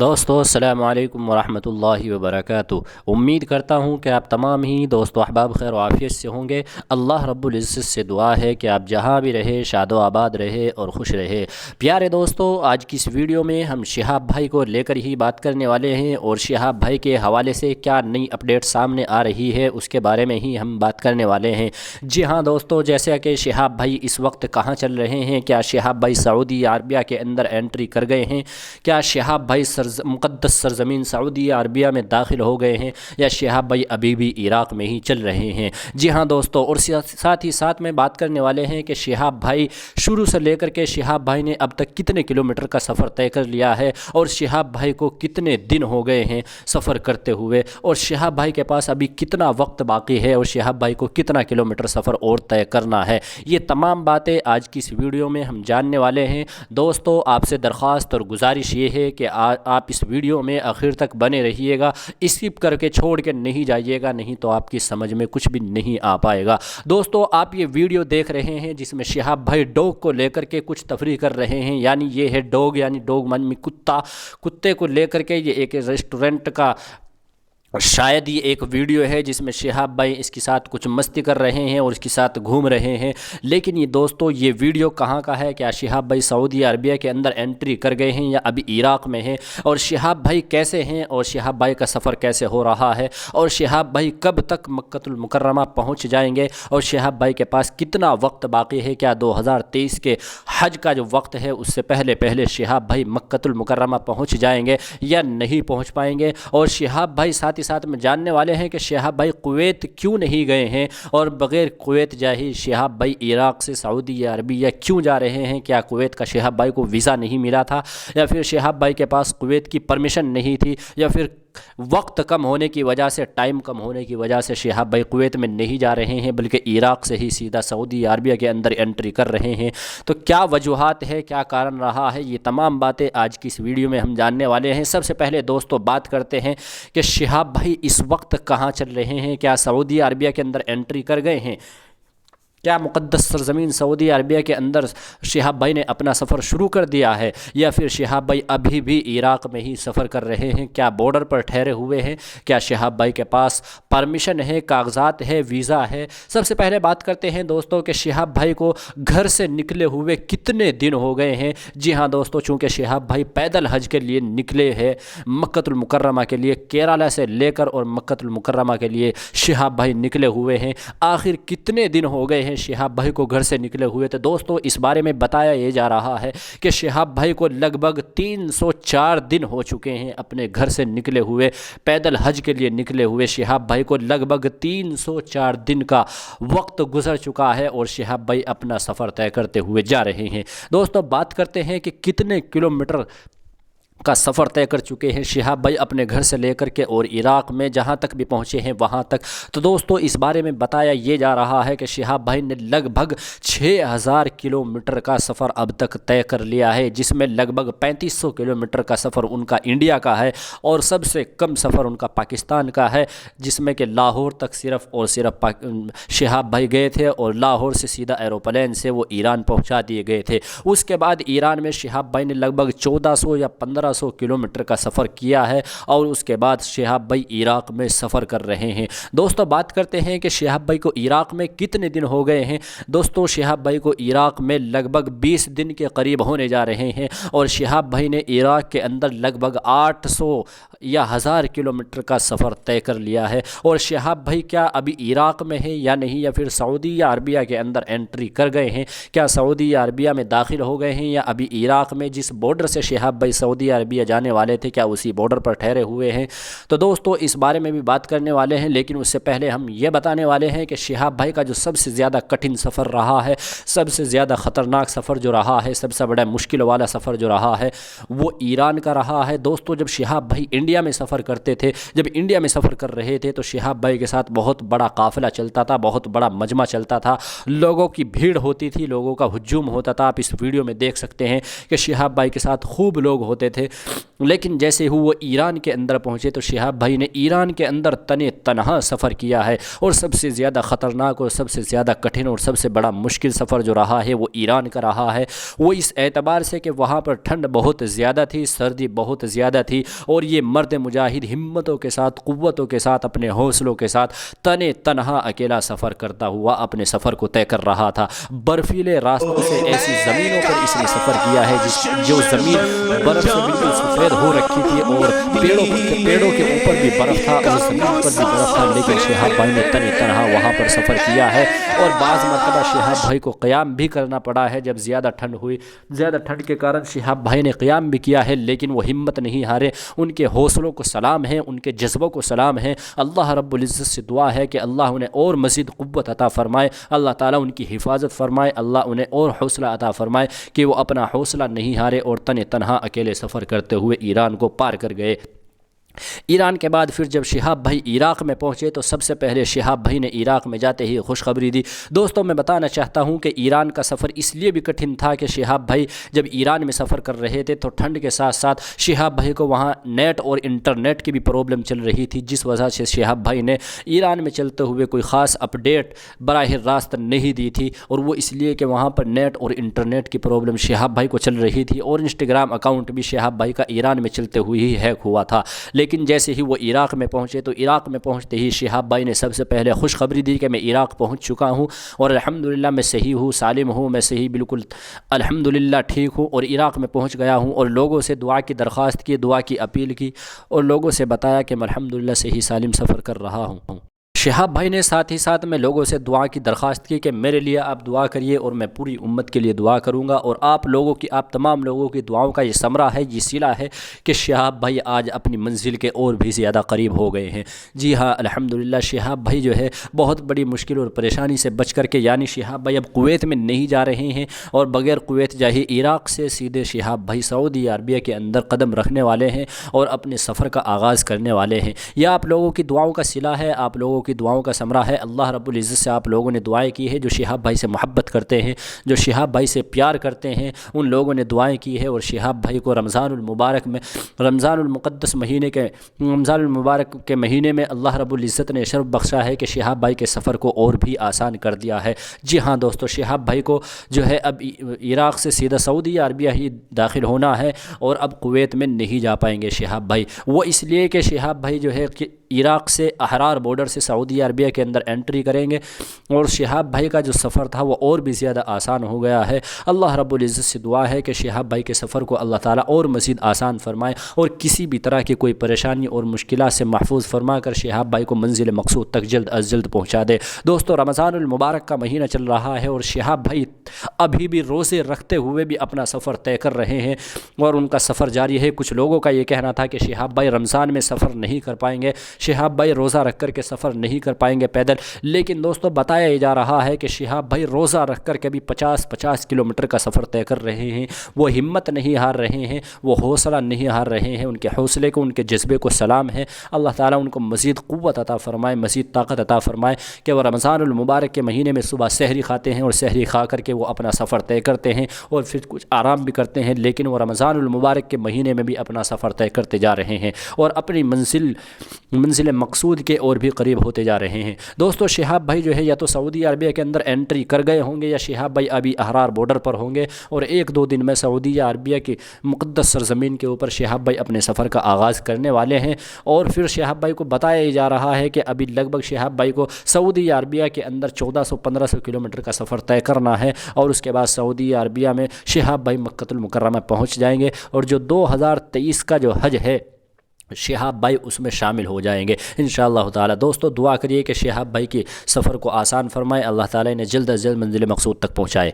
دوستو السلام علیکم ورحمۃ اللہ وبرکاتہ۔ امید کرتا ہوں کہ آپ تمام ہی دوست و احباب خیر و عافیت سے ہوں گے۔ اللہ رب العزت سے دعا ہے کہ آپ جہاں بھی رہے شاد و آباد رہے اور خوش رہے۔ پیارے دوستو، آج کی اس ویڈیو میں ہم شہاب بھائی کو لے کر ہی بات کرنے والے ہیں اور شہاب بھائی کے حوالے سے کیا نئی اپڈیٹ سامنے آ رہی ہے اس کے بارے میں ہی ہم بات کرنے والے ہیں۔ جی ہاں دوستو، جیسا کہ شہاب بھائی اس وقت کہاں چل رہے ہیں، کیا شہاب بھائی سعودی عربیہ کے اندر انٹری کر گئے ہیں، کیا شہاب بھائی مقدس سرزمین سعودی عربیہ میں داخل ہو گئے ہیں، یا شہاب بھائی ابھی بھی عراق میں ہی چل رہے ہیں۔ جی ہاں دوستو، اور ساتھ ہی ساتھ میں بات کرنے والے ہیں کہ شہاب بھائی شروع سے لے کر کے شہاب بھائی نے اب تک کتنے کلومیٹر کا سفر طے کر لیا ہے، اور شہاب بھائی کو کتنے دن ہو گئے ہیں سفر کرتے ہوئے، اور شہاب بھائی کے پاس ابھی کتنا وقت باقی ہے، اور شہاب بھائی کو کتنا کلومیٹر سفر اور طے کرنا ہے۔ یہ تمام باتیں آج کی اس ویڈیو میں ہم جاننے والے ہیں۔ دوستو، آپ سے درخواست اور گزارش یہ ہے کہ آپ اس ویڈیو میں آخر تک بنے رہیے گا، اسکپ کر کے چھوڑ کے نہیں جائیے گا، نہیں تو آپ کی سمجھ میں کچھ بھی نہیں آ پائے گا۔ دوستو، آپ یہ ویڈیو دیکھ رہے ہیں جس میں شہاب بھائی ڈوگ کو لے کر کے کچھ تفریح کر رہے ہیں، یعنی یہ ہے ڈوگ، یعنی ڈوگ من میں کتے کو لے کر کے یہ ایک ریسٹورنٹ کا شاید یہ ایک ویڈیو ہے جس میں شہاب بھائی اس کے ساتھ کچھ مستی کر رہے ہیں اور اس کے ساتھ گھوم رہے ہیں۔ لیکن یہ دوستو، یہ ویڈیو کہاں کا ہے؟ کیا شہاب بھائی سعودی عربیہ کے اندر انٹری کر گئے ہیں یا ابھی عراق میں ہیں، اور شہاب بھائی کیسے ہیں، اور شہاب بھائی کا سفر کیسے ہو رہا ہے، اور شہاب بھائی کب تک مکۃ المکرمہ پہنچ جائیں گے، اور شہاب بھائی کے پاس کتنا وقت باقی ہے؟ کیا 2023 کے حج کا جو وقت ہے اس سے پہلے شہاب بھائی مکۃ المکرمہ پہنچ جائیں گے یا نہیں پہنچ پائیں گے؟ اور شہاب بھائی ساتھ میں جاننے والے ہیں کہ شہاب بھائی کویت کیوں نہیں گئے ہیں، اور بغیر کویت جائے شہاب بھائی عراق سے سعودی عربیہ کیوں جا رہے ہیں؟ کیا کویت کا شہاب بھائی کو ویزا نہیں ملا تھا، یا پھر شہاب بھائی کے پاس کویت کی پرمیشن نہیں تھی، یا پھر وقت کم ہونے کی وجہ سے، ٹائم کم ہونے کی وجہ سے شہاب بھائی کویت میں نہیں جا رہے ہیں بلکہ عراق سے ہی سیدھا سعودی عربیہ کے اندر انٹری کر رہے ہیں؟ تو کیا وجوہات ہے، کیا کارن رہا ہے، یہ تمام باتیں آج کی اس ویڈیو میں ہم جاننے والے ہیں۔ سب سے پہلے دوستو بات کرتے ہیں کہ شہاب بھائی اس وقت کہاں چل رہے ہیں؟ کیا سعودی عربیہ کے اندر انٹری کر گئے ہیں؟ کیا مقدس سرزمین سعودی عربیہ کے اندر شہاب بھائی نے اپنا سفر شروع کر دیا ہے، یا پھر شہاب بھائی ابھی بھی عراق میں ہی سفر کر رہے ہیں؟ کیا بارڈر پر ٹھہرے ہوئے ہیں؟ کیا شہاب بھائی کے پاس پرمیشن ہے، کاغذات ہے، ویزا ہے؟ سب سے پہلے بات کرتے ہیں دوستو کہ شہاب بھائی کو گھر سے نکلے ہوئے کتنے دن ہو گئے ہیں۔ جی ہاں دوستو، چونکہ شہاب بھائی پیدل حج کے لیے نکلے ہیں مکۃ المکرمہ کے لیے، کیرالہ سے لے کر اور مکۃ المکرمہ کے لیے شہاب بھائی نکلے ہوئے ہیں۔ آخر کتنے دن ہو گئے ہیں شہاب بھائی کو گھر سے نکلے ہوئے؟ تو دوستو اس بارے میں بتایا یہ جا رہا ہے کہ شہاب بھائی کو لگ بھگ 304 دن ہو چکے ہیں اپنے گھر سے نکلے ہوئے، پیدل حج کے لیے نکلے ہوئے شہاب بھائی کو لگ بھگ 304 دن کا وقت گزر چکا ہے، اور شہاب بھائی اپنا سفر طے کرتے ہوئے جا رہے ہیں۔ دوستو بات کرتے ہیں کہ کتنے کلومیٹر کا سفر طے کر چکے ہیں شہاب بھائی اپنے گھر سے لے کر کے اور عراق میں جہاں تک بھی پہنچے ہیں وہاں تک۔ تو دوستو اس بارے میں بتایا یہ جا رہا ہے کہ شہاب بھائی نے لگ بھگ 6000 کلومیٹر کا سفر اب تک طے کر لیا ہے، جس میں لگ بھگ 3500 کلومیٹر کا سفر ان کا انڈیا کا ہے، اور سب سے کم سفر ان کا پاکستان کا ہے، جس میں کہ لاہور تک صرف اور صرف شہاب بھائی گئے تھے، اور لاہور سے سیدھا ایروپلین سے وہ ایران پہنچا دیے گئے تھے۔ اس کے بعد ایران میں شہاب بھائی نے لگ بھگ 1400 یا 1500 کلومیٹر کا سفر کیا ہے، اور اس کے بعد شہاب بھائی عراق میں سفر کر رہے ہیں۔ دوستو بات کرتے ہیں کہ شہاب بھائی کو عراق میں کتنے دن ہو گئے ہیں۔ دوستو شہاب بھائی کو عراق میں لگ بھگ 20 دن کے قریب ہونے جا رہے ہیں، اور شہاب بھائی نے عراق کے اندر لگ بھگ 800 یا 1000 کلومیٹر کا سفر طے کر لیا ہے۔ اور شہاب بھائی کیا ابھی عراق میں ہیں یا نہیں، یا پھر سعودی عربیہ کے اندر انٹری کر گئے ہیں؟ کیا سعودی عربیہ میں داخل ہو گئے ہیں، یا ابھی عراق میں جس بارڈر سے شہاب بھائی سعودی عربیہ جانے والے تھے کیا اسی بارڈر پر ٹھہرے ہوئے ہیں؟ تو دوستو اس بارے میں بھی بات کرنے والے ہیں، لیکن اس سے پہلے ہم یہ بتانے والے ہیں کہ شہاب بھائی کا جو سب سے زیادہ کٹھن سفر رہا ہے، سب سے زیادہ خطرناک سفر جو رہا ہے، سب سے بڑا مشکل والا سفر جو رہا ہے وہ ایران کا رہا ہے۔ دوستو جب شہاب بھائی انڈیا میں سفر کرتے تھے، جب انڈیا میں سفر کر رہے تھے، تو شہاب بھائی کے ساتھ بہت بڑا قافلہ چلتا تھا، بہت بڑا مجمع چلتا تھا، لوگوں کی بھیڑ ہوتی تھی، لوگوں کا ہجوم ہوتا تھا۔ آپ اس ویڈیو میں دیکھ سکتے ہیں کہ شہاب بھائی کے ساتھ خوب لوگ ہوتے تھے، لیکن جیسے ہی وہ ایران کے اندر پہنچے تو شہاب بھائی نے ایران کے اندر تنہا سفر کیا ہے، اور سب سے زیادہ خطرناک اور سب سے زیادہ کٹھن اور سب سے بڑا مشکل سفر جو رہا ہے وہ ایران کا رہا ہے۔ وہ اس اعتبار سے کہ وہاں پر ٹھنڈ بہت زیادہ تھی، سردی بہت زیادہ تھی، اور یہ مرد مجاہد ہمتوں کے ساتھ، قوتوں کے ساتھ، اپنے حوصلوں کے ساتھ تنہا اکیلا سفر کرتا ہوا اپنے سفر کو طے کر رہا تھا۔ برفیلے راستوں سے ایسی زمینوں پر اس نے سفر کیا ہے جو زمین برف سے بالکل سفید ہو رکھی تھی، اور پیڑوں کے اوپر بھی برف تھا اور زمین پر بھی برف تھا، لیکن شہاب بھائی نے تنہا وہاں پر سفر کیا ہے۔ اور بعض مرتبہ شہاب بھائی کو قیام بھی کرنا پڑا ہے جب زیادہ ٹھنڈ ہوئی، زیادہ ٹھنڈ کے کارن شہاب بھائی نے قیام بھی کیا ہے، لیکن وہ ہمت نہیں ہارے۔ ان کے حوصلوں کو سلام ہے، ان کے جذبوں کو سلام ہے۔ اللہ رب العزت سے دعا ہے کہ اللہ انہیں اور مزید قوت عطا فرمائے، اللہ تعالیٰ ان کی حفاظت فرمائے، اللہ انہیں اور حوصلہ عطا فرمائے کہ وہ اپنا حوصلہ نہیں ہارے اور تنہا اکیلے سفر کرتے ہوئے ایران کو پار کر گئے۔ ایران کے بعد پھر جب شہاب بھائی عراق میں پہنچے تو سب سے پہلے شہاب بھائی نے عراق میں جاتے ہی خوشخبری دی۔ دوستوں میں بتانا چاہتا ہوں کہ ایران کا سفر اس لیے بھی کٹھن تھا کہ شہاب بھائی جب ایران میں سفر کر رہے تھے تو ٹھنڈ کے ساتھ ساتھ شہاب بھائی کو وہاں نیٹ اور انٹرنیٹ کی بھی پرابلم چل رہی تھی، جس وجہ سے شہاب بھائی نے ایران میں چلتے ہوئے کوئی خاص اپڈیٹ براہ راست نہیں دی تھی، اور وہ اس لیے کہ وہاں پر نیٹ اور انٹرنیٹ کی پرابلم شہاب بھائی کو چل رہی تھی، اور انسٹاگرام اکاؤنٹ بھی شہاب بھائی کا ایران میں چلتے ہوئے ہی ہیک ہوا تھا۔ لیکن جیسے ہی وہ عراق میں پہنچے تو عراق میں پہنچتے ہی شہاب بھائی نے سب سے پہلے خوشخبری دی کہ میں عراق پہنچ چکا ہوں اور الحمدللہ میں صحیح ہوں، سالم ہوں، میں صحیح بالکل الحمدللہ ٹھیک ہوں، اور عراق میں پہنچ گیا ہوں، اور لوگوں سے دعا کی درخواست کی، دعا کی اپیل کی، اور لوگوں سے بتایا کہ میں الحمدللہ صحیح سالم سفر کر رہا ہوں۔ شہاب بھائی نے ساتھ ہی ساتھ میں لوگوں سے دعا کی درخواست کی کہ میرے لیے آپ دعا کریے اور میں پوری امت کے لیے دعا کروں گا، اور آپ تمام لوگوں کی دعاؤں کا یہ ثمرہ ہے، یہ صلہ ہے کہ شہاب بھائی آج اپنی منزل کے اور بھی زیادہ قریب ہو گئے ہیں۔ جی ہاں، الحمدللہ شہاب بھائی جو ہے بہت بڑی مشکل اور پریشانی سے بچ کر کے، یعنی شہاب بھائی اب کویت میں نہیں جا رہے ہیں، اور بغیر کویت جائے عراق سے سیدھے شہاب بھائی سعودی عربیہ کے اندر قدم رکھنے والے ہیں اور اپنے سفر کا آغاز کرنے والے ہیں۔ یہ آپ لوگوں کی دعاؤں کا صلہ ہے، آپ لوگوں کی دعاؤں کا ثمرہ ہے۔ اللہ رب العزت سے آپ لوگوں نے دعائیں کی ہے، جو شہاب بھائی سے محبت کرتے ہیں، جو شہاب بھائی سے پیار کرتے ہیں، ان لوگوں نے دعائیں کی ہے، اور شہاب بھائی کو رمضان المبارک کے مہینے میں اللہ رب العزت نے شرف بخشا ہے کہ شہاب بھائی کے سفر کو اور بھی آسان کر دیا ہے۔ جی ہاں دوستو، شہاب بھائی کو جو ہے اب عراق سے سیدھا سعودی عربیہ ہی داخل ہونا ہے، اور اب کویت میں نہیں جا پائیں گے شہاب بھائی۔ وہ اس لیے کہ شہاب بھائی جو ہے کہ عراق سے احرار بارڈر سے سعودی عربیہ کے اندر انٹری کریں گے، اور شہاب بھائی کا جو سفر تھا وہ اور بھی زیادہ آسان ہو گیا ہے۔ اللہ رب العزت سے دعا ہے کہ شہاب بھائی کے سفر کو اللہ تعالیٰ اور مزید آسان فرمائے، اور کسی بھی طرح کی کوئی پریشانی اور مشکلات سے محفوظ فرما کر شہاب بھائی کو منزل مقصود تک جلد از جلد پہنچا دے۔ دوستو، رمضان المبارک کا مہینہ چل رہا ہے، اور شہاب بھائی ابھی بھی روزے رکھتے ہوئے بھی اپنا سفر طے کر رہے ہیں، اور ان کا سفر جاری ہے۔ کچھ لوگوں کا یہ کہنا تھا کہ شہاب بھائی رمضان میں سفر نہیں کر پائیں گے، شہاب بھائی روزہ رکھ کر کے سفر نہیں کر پائیں گے پیدل، لیکن دوستو بتایا جا رہا ہے کہ شہاب بھائی روزہ رکھ کر کے بھی 50 کلومیٹر کا سفر طے کر رہے ہیں۔ وہ ہمت نہیں ہار رہے ہیں، وہ حوصلہ نہیں ہار رہے ہیں۔ ان کے حوصلے کو، ان کے جذبے کو سلام ہے۔ اللہ تعالیٰ ان کو مزید قوت عطا فرمائے، مزید طاقت عطا فرمائے کہ وہ رمضان المبارک کے مہینے میں صبح سحری کھاتے ہیں، اور سحری کھا کر کے وہ اپنا سفر طے کرتے ہیں، اور پھر کچھ آرام بھی کرتے ہیں، لیکن وہ رمضان المبارک کے مہینے میں بھی اپنا سفر طے کرتے جا رہے ہیں، اور اپنی منزل مقصود کے اور بھی قریب ہوتے جا رہے ہیں۔ دوستو، شہاب بھائی جو ہے یا تو سعودی عربیہ کے اندر انٹری کر گئے ہوں گے، یا شہاب بھائی ابھی احرار بارڈر پر ہوں گے، اور 1-2 دن میں سعودی عربیہ کی مقدس سرزمین کے اوپر شہاب بھائی اپنے سفر کا آغاز کرنے والے ہیں۔ اور پھر شہاب بھائی کو بتایا جا رہا ہے کہ ابھی لگ بھگ شہاب بھائی کو سعودی عربیہ کے اندر 1400-1500 کلومیٹر کا سفر طے کرنا ہے، اور اس کے بعد سعودی عربیہ میں شہاب بھائی مکہ المکرمہ پہنچ جائیں گے، اور جو 2023 کا جو حج ہے شہاب بھائی اس میں شامل ہو جائیں گے انشاءاللہ تعالی۔ دوستو دعا کریے کہ شہاب بھائی کے سفر کو آسان فرمائے، اللہ تعالی نے جلد از جلد منزل مقصود تک پہنچائے۔